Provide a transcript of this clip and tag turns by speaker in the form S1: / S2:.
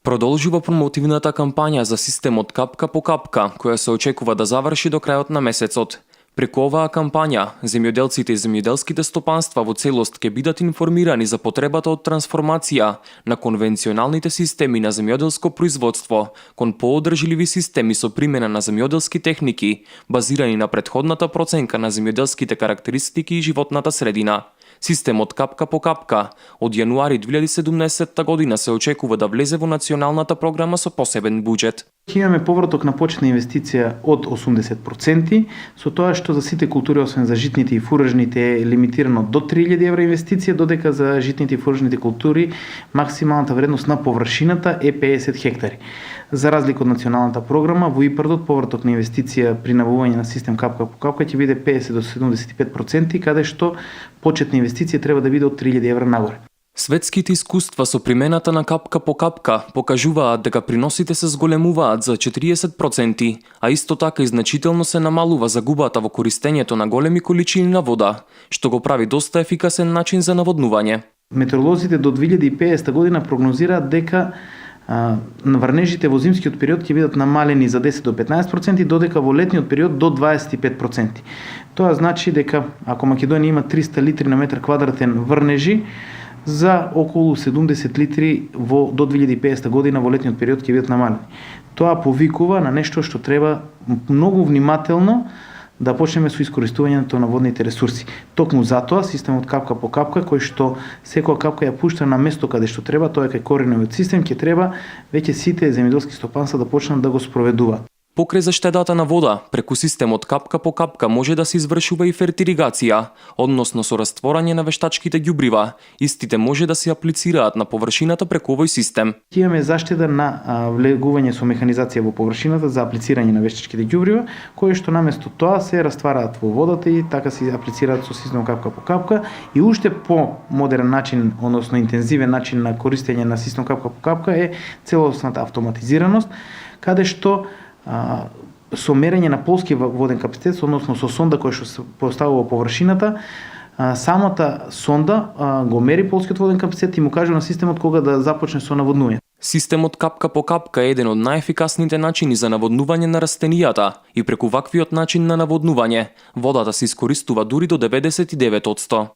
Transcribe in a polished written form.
S1: Продолжува промотивната кампања за системот капка по капка, која се очекува да заврши до крајот на месецот. Преку оваа кампања, земјоделците и земјоделските стопанства во целост ќе бидат информирани за потребата од трансформација на конвенционалните системи на земјоделско производство кон поодржливи системи со примена на земјоделски техники, базирани на претходната проценка на земјоделските карактеристики и животната средина. Системот капка по капка од јануари 2017 година се очекува да влезе во националната програма со посебен буџет.
S2: Имаме повраток на почетна инвестиција од 80%, со тоа што за сите култури, освен за житните и фуражните, е лимитирано до 3000 евра инвестиција, додека за житните и фуражните култури максималната вредност на површината е 50 хектари. За разлика од националната програма, во ИПАРД повраток на инвестиција при набавување на систем капка по капка ќе биде 50 до 75%, каде што почетна инвестиција треба да биде од 3000 евра нагоре.
S1: Светските искуства со примената на капка по капка покажуваат дека приносите се зголемуваат за 40%, а исто така и значително се намалува загубата во користењето на големи количини на вода, што го прави доста ефикасен начин за наводнување.
S2: Метеоролозите до 2050 година прогнозираат дека врнежите во зимскиот период ќе бидат намалени за 10 до 15%, додека во летниот период до 25%. Тоа значи дека ако Македонија има 300 литри на метар квадратен врнежи, за околу 70 литри до 2050 година во летниот период ќе бидат намалени. Тоа повикува на нешто што треба многу внимателно да почнеме со искористувањето на водните ресурси. Токму затоа системот капка по капка, кој што секоја капка ја пушта на место каде што треба, тоа е кај кореневиот систем, ќе треба веќе сите земјоделски стопанства да почнат да го спроведуваат.
S1: Покрај заштедата на вода, преку системот капка по капка може да се извршува и фертиригација, односно со растворање на вештачките ѓубрива. Истите може да се аплицираат на површината преку овој систем.
S2: Имаме заштеда на влегување со механизација во површината за аплицирање на вештачките ѓубрива, кои што наместо тоа се раствараат во водата и така се аплицираат со системот капка по капка, и уште по модерен начин, односно интензивен начин на користење на системот капка по капка е целосната автоматизираност, каде што со мерење на полски воден капацитет, односно со сонда која што се поставува во површината, самата сонда го мери полскиот воден капацитет и му кажува на системот кога да започне со наводнување.
S1: Системот капка по капка е еден од најефикасните начини за наводнување на растенијата и преку ваквиот начин на наводнување, водата се искористува дури до 99%.